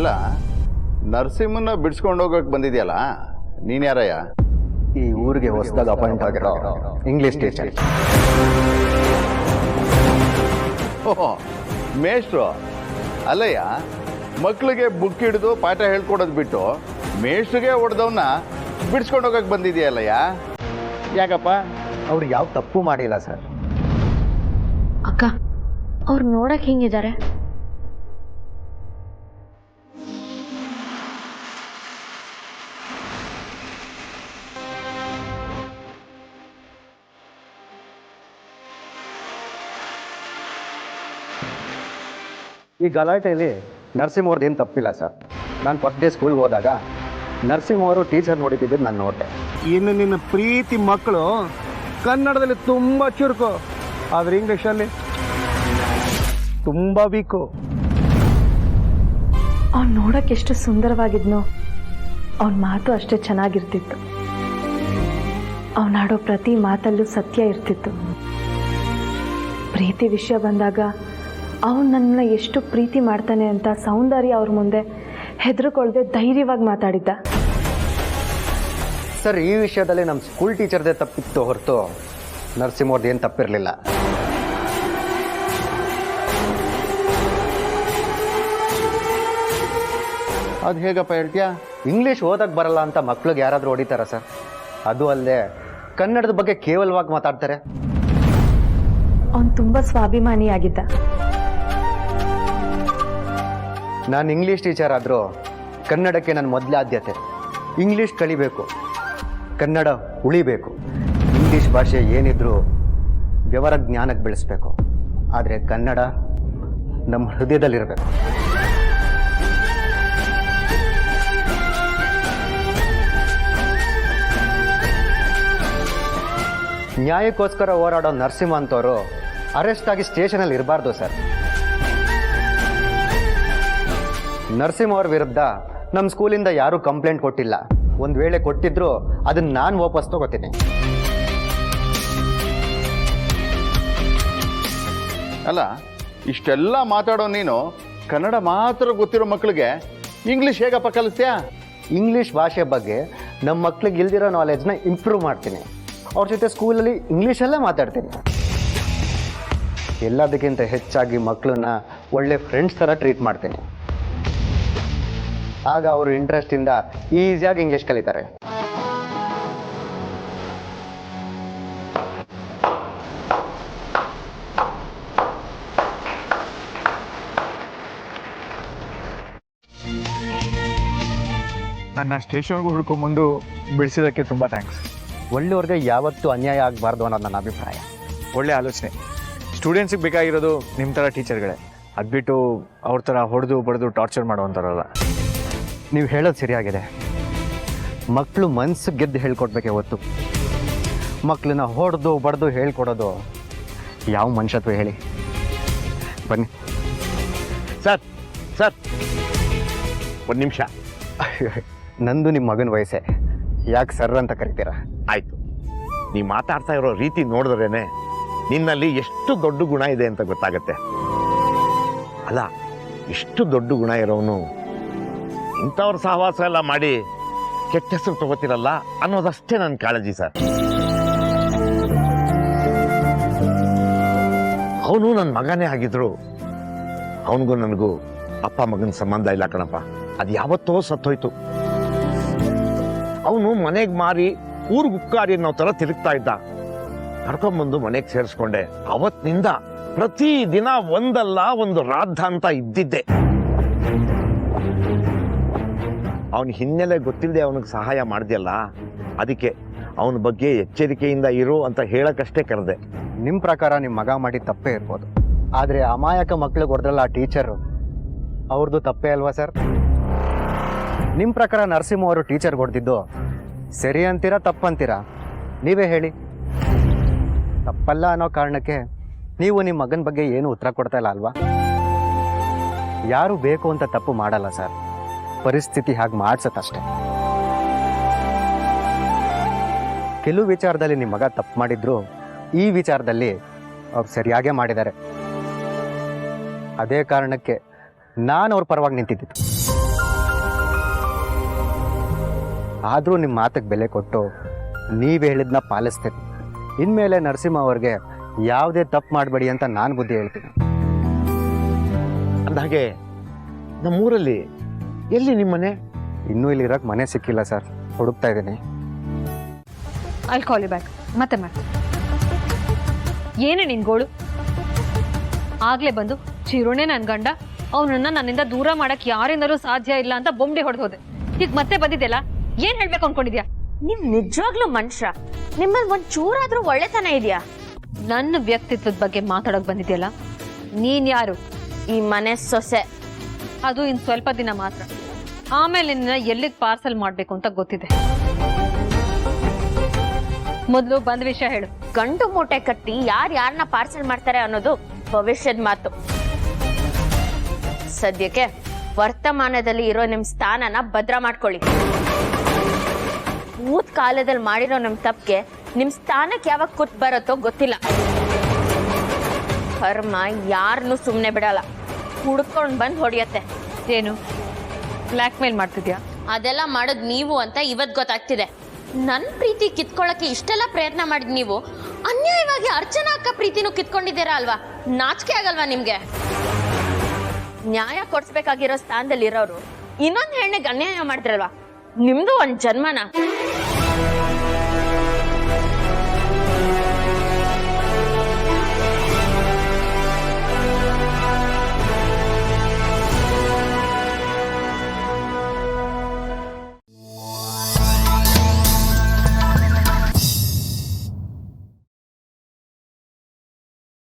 ಅಲ್ಲ, ನರಸಿಂಹನ ಬಿಡಿಸ್ಕೊಂಡು ಹೋಗೋಕೆ ಬಂದಿದೆಯಲ್ಲ, ನೀನು ಯಾರಯ್ಯ? ಈ ಊರಿಗೆ ಹೊಸದಾಗಿ ಅಪಾಯಿಂಟ್ ಆಗಿರೋ ಇಂಗ್ಲಿಷ್ ಟೀಚರ್. ಓಹೋ, ಮೇಷ್ಟ್ರು ಅಲ್ಲಯ್ಯ. ಮಕ್ಕಳಿಗೆ ಬುಕ್ ಹಿಡಿದು ಪಾಠ ಹೇಳ್ಕೊಡೋದು ಬಿಟ್ಟು ಮೇಷ್ಟ್ರಿಗೆ ಹೊಡೆದವನ್ನ ಬಿಡಿಸ್ಕೊಂಡು ಹೋಗಕ್ಕೆ ಬಂದಿದೆಯಲ್ಲಯ್ಯ, ಯಾಕಪ್ಪ? ಅವ್ರು ಯಾವ ತಪ್ಪು ಮಾಡಿಲ್ಲ ಸರ್. ಅಕ್ಕ, ಅವ್ರು ನೋಡಕ್ ಹಿಂಗಿದ್ದಾರೆ. ಈ ಗಲಾಟೆಯಲ್ಲಿ ನರಸಿಂಹ ಅವ್ರದ್ದು ಏನು ತಪ್ಪಿಲ್ಲ ಸರ್. ನಾನು ಫಸ್ಟ್ ಡೇ ಸ್ಕೂಲ್ಗೆ ಹೋದಾಗ ನರಸಿಂಹ ಅವರು ಟೀಚರ್ ನೋಡಿದ್ದು ನಾನು ನೋಡಿದೆ. ಇನ್ನು ನಿನ್ನ ಪ್ರೀತಿ ಮಕ್ಕಳು ಕನ್ನಡದಲ್ಲಿ ತುಂಬ ಚುರುಕು, ಆದರೆ ಇಂಗ್ಲೀಷಲ್ಲಿ ತುಂಬ ವೀಕು. ಅವ್ನು ನೋಡಕ್ಕೆ ಎಷ್ಟು ಸುಂದರವಾಗಿದ್ನೋ ಅವನ ಮಾತು ಅಷ್ಟೇ ಚೆನ್ನಾಗಿರ್ತಿತ್ತು. ಅವನಾಡೋ ಪ್ರತಿ ಮಾತಲ್ಲೂ ಸತ್ಯ ಇರ್ತಿತ್ತು. ಪ್ರೀತಿ ವಿಷಯ ಬಂದಾಗ ಅವನು ನನ್ನ ಎಷ್ಟು ಪ್ರೀತಿ ಮಾಡ್ತಾನೆ ಅಂತ ಸೌಂದರ್ಯ ಅವ್ರ ಮುಂದೆ ಹೆದರ್ಕೊಳ್ದೆ ಧೈರ್ಯವಾಗಿ ಮಾತಾಡಿದ್ದ. ಸರ್, ಈ ವಿಷಯದಲ್ಲಿ ನಮ್ಮ ಸ್ಕೂಲ್ ಟೀಚರ್ದೇ ತಪ್ಪಿತ್ತು ಹೊರತು ನರಸಿಂಹ ಅವ್ರದ್ದು ಏನು ತಪ್ಪಿರಲಿಲ್ಲ. ಅದು ಹೇಗಪ್ಪ ಹೇಳ್ತೀಯಾ? ಇಂಗ್ಲೀಷ್ ಓದಕ್ಕೆ ಬರಲ್ಲ ಅಂತ ಮಕ್ಳಿಗೆ ಯಾರಾದರೂ ಹೊಡಿತಾರ ಸರ್? ಅದು ಅಲ್ಲದೆ ಕನ್ನಡದ ಬಗ್ಗೆ ಕೇವಲವಾಗಿ ಮಾತಾಡ್ತಾರೆ. ಅವನು ತುಂಬ ಸ್ವಾಭಿಮಾನಿಯಾಗಿದ್ದ. ನಾನು ಇಂಗ್ಲೀಷ್ ಟೀಚರ್ ಆದರೂ ಕನ್ನಡಕ್ಕೆ ನನ್ನ ಮೊದಲ ಆದ್ಯತೆ. ಇಂಗ್ಲೀಷ್ ಕಲಿಬೇಕು, ಕನ್ನಡ ಉಳಿಬೇಕು. ಇಂಗ್ಲೀಷ್ ಭಾಷೆ ಏನಿದ್ರೂ ವ್ಯವಹಾರ ಜ್ಞಾನಕ್ಕೆ ಬೆಳೆಸ್ಬೇಕು. ಆದರೆ ಕನ್ನಡ ನಮ್ಮ ಹೃದಯದಲ್ಲಿರಬೇಕು. ನ್ಯಾಯಕ್ಕೋಸ್ಕರ ಹೋರಾಡೋ ನರಸಿಂಹ ಅಂತವರು ಅರೆಸ್ಟ್ ಆಗಿ ಸ್ಟೇಷನಲ್ಲಿ ಇರಬಾರ್ದು ಸರ್. ನರಸಿಂಹ ಅವ್ರ ವಿರುದ್ಧ ನಮ್ಮ ಸ್ಕೂಲಿಂದ ಯಾರೂ ಕಂಪ್ಲೇಂಟ್ ಕೊಟ್ಟಿಲ್ಲ. ಒಂದು ವೇಳೆ ಕೊಟ್ಟಿದ್ರು ಅದನ್ನ ನಾನು ವಾಪಸ್ ತಗೋತೀನಿ. ಅಲ್ಲ, ಇಷ್ಟೆಲ್ಲ ಮಾತಾಡೋ ನೀನು ಕನ್ನಡ ಮಾತ್ರ ಗೊತ್ತಿರೋ ಮಕ್ಕಳಿಗೆ ಇಂಗ್ಲೀಷ್ ಹೇಗಪ್ಪ ಕಲಿಸ್ತೀಯಾ? ಇಂಗ್ಲೀಷ್ ಭಾಷೆ ಬಗ್ಗೆ ನಮ್ಮ ಮಕ್ಳಿಗೆ ಇಲ್ದಿರೋ ನಾಲೆಜ್ನ ಇಂಪ್ರೂವ್ ಮಾಡ್ತೀನಿ. ಅವ್ರ ಜೊತೆ ಸ್ಕೂಲಲ್ಲಿ ಇಂಗ್ಲೀಷಲ್ಲೇ ಮಾತಾಡ್ತೀನಿ. ಎಲ್ಲದಕ್ಕಿಂತ ಹೆಚ್ಚಾಗಿ ಮಕ್ಕಳನ್ನ ಒಳ್ಳೆ ಫ್ರೆಂಡ್ಸ್ ಥರ ಟ್ರೀಟ್ ಮಾಡ್ತೀನಿ. ಆಗ ಅವರು ಇಂಟ್ರೆಸ್ಟಿಂದ ಈಸಿಯಾಗಿ ಇಂಗ್ಲೀಷ್ ಕಲಿತಾರೆ. ನನ್ನ ಸ್ಟೇಷನ್ಗೂ ಹುಡ್ಕೊಂಬಂದು ಬಿಡಿಸಿದ್ದಕ್ಕೆ ತುಂಬ ಥ್ಯಾಂಕ್ಸ್. ಒಳ್ಳೆಯವ್ರಿಗೆ ಯಾವತ್ತೂ ಅನ್ಯಾಯ ಆಗಬಾರ್ದು ಅನ್ನೋದು ನನ್ನ ಅಭಿಪ್ರಾಯ. ಒಳ್ಳೆ ಆಲೋಚನೆ. ಸ್ಟೂಡೆಂಟ್ಸಿಗೆ ಬೇಕಾಗಿರೋದು ನಿಮ್ಮ ಥರ ಟೀಚರ್ಗಳೇ. ಅದು ಬಿಟ್ಟು ಅವ್ರ ಥರ ಹೊಡೆದು ಬಡ್ದು ಟಾರ್ಚರ್ ಮಾಡೋವಂಥರಲ್ಲ. ನೀವು ಹೇಳೋದು ಸರಿಯಾಗಿದೆ. ಮಕ್ಕಳು ಮನಸ್ಸು ಗೆದ್ದು ಹೇಳ್ಕೊಡ್ಬೇಕೆ ಹೊತ್ತು ಮಕ್ಕಳನ್ನ ಹೊಡೆದು ಬಡ್ದು ಹೇಳ್ಕೊಡೋದು ಯಾವ ಮನುಷ್ಯತ್ವ ಹೇಳಿ? ಬನ್ನಿ ಸರ್. ಸರ್, ಒಂದು ನಿಮಿಷ. ನಂದು ನಿಮ್ಮ ಮಗನ ವಯಸ್ಸೇ, ಯಾಕೆ ಸರ್ ಅಂತ ಕರಿತೀರಾ? ಆಯಿತು, ನೀವು ಮಾತಾಡ್ತಾ ಇರೋ ರೀತಿ ನೋಡಿದ್ರೇನೆ ನಿನ್ನಲ್ಲಿ ಎಷ್ಟು ದೊಡ್ಡ ಗುಣ ಇದೆ ಅಂತ ಗೊತ್ತಾಗತ್ತೆ. ಅಲ್ಲ, ಇಷ್ಟು ದೊಡ್ಡ ಗುಣ ಇರೋನು ಇಂಥವ್ರ ಸಹವಾಸ ಎಲ್ಲ ಮಾಡಿ ಕೆಟ್ಟ ಹೆಸರು ತಗೋತಿರಲ್ಲ ಅನ್ನೋದಷ್ಟೇ ನನ್ನ ಕಾಳಜಿ ಸರ್. ಅವನು ನನ್ನ ಮಗನೇ ಆಗಿದ್ರು ಅವನಿಗೂ ನನಗೂ ಅಪ್ಪ ಮಗನ ಸಂಬಂಧ ಇಲ್ಲ ಕಣಪ್ಪ. ಅದು ಯಾವತ್ತೋ ಸತ್ತೋಯ್ತು. ಅವನು ಮನೆಗೆ ಮಾರಿ ಊರಿಗೆ ಉಕ್ಕಾರಿ ಅನ್ನೋ ಥರ ತಿರುಗ್ತಾ ಇದ್ದ. ಕರ್ಕೊಂಬಂದು ಮನೆಗೆ ಸೇರಿಸ್ಕೊಂಡೆ. ಅವತ್ತಿನಿಂದ ಪ್ರತಿ ದಿನ ಒಂದಲ್ಲ ಒಂದು ರಾಧ ಅಂತ ಇದ್ದಿದ್ದೆ. ಅವನ ಹಿನ್ನೆಲೆ ಗೊತ್ತಿಲ್ಲದೆ ಅವನಿಗೆ ಸಹಾಯ ಮಾಡಿದೆಯಲ್ಲ, ಅದಕ್ಕೆ ಅವನ ಬಗ್ಗೆ ಎಚ್ಚರಿಕೆಯಿಂದ ಇರು ಅಂತ ಹೇಳಕ್ಕಷ್ಟೇ ಕರೆದೆ. ನಿಮ್ಮ ಪ್ರಕಾರ ನಿಮ್ಮ ಮಗ ಮಾಡಿ ತಪ್ಪೇ ಇರ್ಬೋದು, ಆದರೆ ಅಮಾಯಕ ಮಕ್ಳಿಗೆ ಹೊಡೆದ್ರಲ್ಲ ಆ ಟೀಚರು, ಅವ್ರದ್ದು ತಪ್ಪೇ ಅಲ್ವಾ ಸರ್? ನಿಮ್ಮ ಪ್ರಕಾರ ನರಸಿಂಹ ಅವರು ಟೀಚರ್ಗೆ ಹೊಡೆದಿದ್ದು ಸರಿ ಅಂತೀರಾ ತಪ್ಪಂತೀರಾ? ನೀವೇ ಹೇಳಿ. ತಪ್ಪಲ್ಲ ಅನ್ನೋ ಕಾರಣಕ್ಕೆ ನೀವು ನಿಮ್ಮ ಮಗನ ಬಗ್ಗೆ ಏನು ಉತ್ತರ ಕೊಡ್ತಾ ಇಲ್ಲ ಅಲ್ವಾ? ಯಾರು ಬೇಕು ಅಂತ ತಪ್ಪು ಮಾಡಲ್ಲ ಸರ್, ಪರಿಸ್ಥಿತಿ ಹಾಗೆ ಮಾಡ್ಸತ್ತಷ್ಟೆ. ಕೆಲವು ವಿಚಾರದಲ್ಲಿ ನಿಮ್ಮ ಮಗ ತಪ್ಪು ಮಾಡಿದ್ರು, ಈ ವಿಚಾರದಲ್ಲಿ ಅವ್ರು ಸರಿಯಾಗೇ ಮಾಡಿದ್ದಾರೆ. ಅದೇ ಕಾರಣಕ್ಕೆ ನಾನು ಅವ್ರ ಪರವಾಗಿ ನಿಂತಿದ್ದು. ಆದರೂ ನಿಮ್ಮ ಮಾತಿಗೆ ಬೆಲೆ ಕೊಟ್ಟು ನೀವು ಹೇಳಿದ್ನ ಪಾಲಿಸ್ತೀನಿ. ಇನ್ಮೇಲೆ ನರಸಿಂಹ ಅವ್ರಿಗೆ ಯಾವುದೇ ತಪ್ಪು ಮಾಡಬೇಡಿ ಅಂತ ನಾನು ಬುದ್ಧಿ ಹೇಳ್ತೀನಿ. ಅಂದಾಗೆ ನಮ್ಮೂರಲ್ಲಿ ಎಲ್ಲಿ ನಿಮ್ಮನೆ? ಇನ್ನೂ ಇಲ್ಲಿ ಇರೋಕ್ಕೆ ಮನೆ ಸಿಕ್ಕಿಲ್ಲ ಸರ್, ಹುಡುಕ್ತಾ ಇದ್ದೀನಿ. ಅಲ್ಲಿ ಕಾಲ್ ಯು ಬ್ಯಾಕ್. ಮತ್ತೆ ಮಾಡಿ. ಏನೇ ನಿನ್ ಗೋಳು? ಆಗ್ಲೇ ಬಂದು ಚಿರುಣೆ ನನ್ ಗಂಡ, ಅವನನ್ನ ನನ್ನಿಂದ ದೂರ ಮಾಡಕ್ ಯಾರಿಂದಲೂ ಸಾಧ್ಯ ಇಲ್ಲ ಅಂತ ಬೊಂಬೆ ಹೊಡೆದೋದೆ. ಈಗ ಮತ್ತೆ ಬಂದಿದ್ದೆಲ್ಲ ಏನ್ ಹೇಳ್ಬೇಕು ಅನ್ಕೊಂಡಿದ್ಯಾ? ನೀವ್ ನಿಜವಾಗ್ಲೂ ಮನುಷ್ಯ, ನಿಮ್ಮಲ್ಲಿ ಒಂದ್ ಚೂರಾದ್ರೂ ಒಳ್ಳೆತನ ಇದೆಯಾ? ನನ್ನ ವ್ಯಕ್ತಿತ್ವದ ಬಗ್ಗೆ ಮಾತಾಡೋಕ್ ಬಂದಿದ್ಯಲ್ಲ, ನೀನ್ ಯಾರು? ಈ ಮನೆ ಸೊಸೆ. ಅದು ಇನ್ ಸ್ವಲ್ಪ ದಿನ ಮಾತ್ರ. ಆಮೇಲೆ ನಿನ್ನ ಎಲ್ಲಿಗೆ ಪಾರ್ಸಲ್ ಮಾಡ್ಬೇಕು ಅಂತ ಗೊತ್ತಿದೆ. ಮೊದ್ಲು ಬಂದ ವಿಷಯ ಹೇಳು. ಗಂಟು ಮೂಟೆ ಕಟ್ಟಿ ಯಾರನ್ನ ಪಾರ್ಸಲ್ ಮಾಡ್ತಾರೆ ಅನ್ನೋದು ಭವಿಷ್ಯದ ಮಾತು. ಸದ್ಯಕ್ಕೆ ವರ್ತಮಾನದಲ್ಲಿ ಇರೋ ನಿಮ್ ಸ್ಥಾನನ ಭದ್ರ ಮಾಡ್ಕೊಳ್ಳಿ. ಭೂತ್ ಕಾಲದಲ್ಲಿ ಮಾಡಿರೋ ನಮ್ ತಪ್ಪಿಗೆ ನಿಮ್ ಸ್ಥಾನಕ್ಕೆ ಯಾವಾಗ ಕುತ್ ಬರುತ್ತೋ ಗೊತ್ತಿಲ್ಲ. ಕರ್ಮ ಯಾರನ್ನೂ ಸುಮ್ನೆ ಬಿಡಲ್ಲ, ಹುಡ್ಕೊಂಡ್ ಬಂದ್ ಹೊಡಿಯತ್ತೆ. ಏನು ಬ್ಲ್ಯಾಕ್ ಮೇಲ್ ಮಾಡ್ತಿದ್ಯಾ? ಅದೆಲ್ಲ ಮಾಡೋದ್ ನೀವು ಅಂತ ಇವತ್ ಗೊತ್ತಾಗ್ತಿದೆ. ನನ್ ಪ್ರೀತಿ ಕಿತ್ಕೊಳ್ಳಕ್ಕೆ ಇಷ್ಟೆಲ್ಲ ಪ್ರಯತ್ನ ಮಾಡಿದ್ ನೀವು ಅನ್ಯಾಯವಾಗಿ ಅರ್ಚನಾ ಅಕ್ಕ ಪ್ರೀತಿನೂ ಕಿತ್ಕೊಂಡಿದ್ದೀರಾ ಅಲ್ವಾ? ನಾಚಿಕೆ ಆಗಲ್ವಾ ನಿಮ್ಗೆ? ನ್ಯಾಯ ಕೊಡ್ಸ್ಬೇಕಾಗಿರೋ ಸ್ಥಾನದಲ್ಲಿ ಇರೋರು ಇನ್ನೊಂದ್ ಹೆಣ್ಣಿಗೆ ಅನ್ಯಾಯ ಮಾಡಿದ್ರಲ್ವಾ? ನಿಮ್ದು ಒಂದ್ ಜನ್ಮನ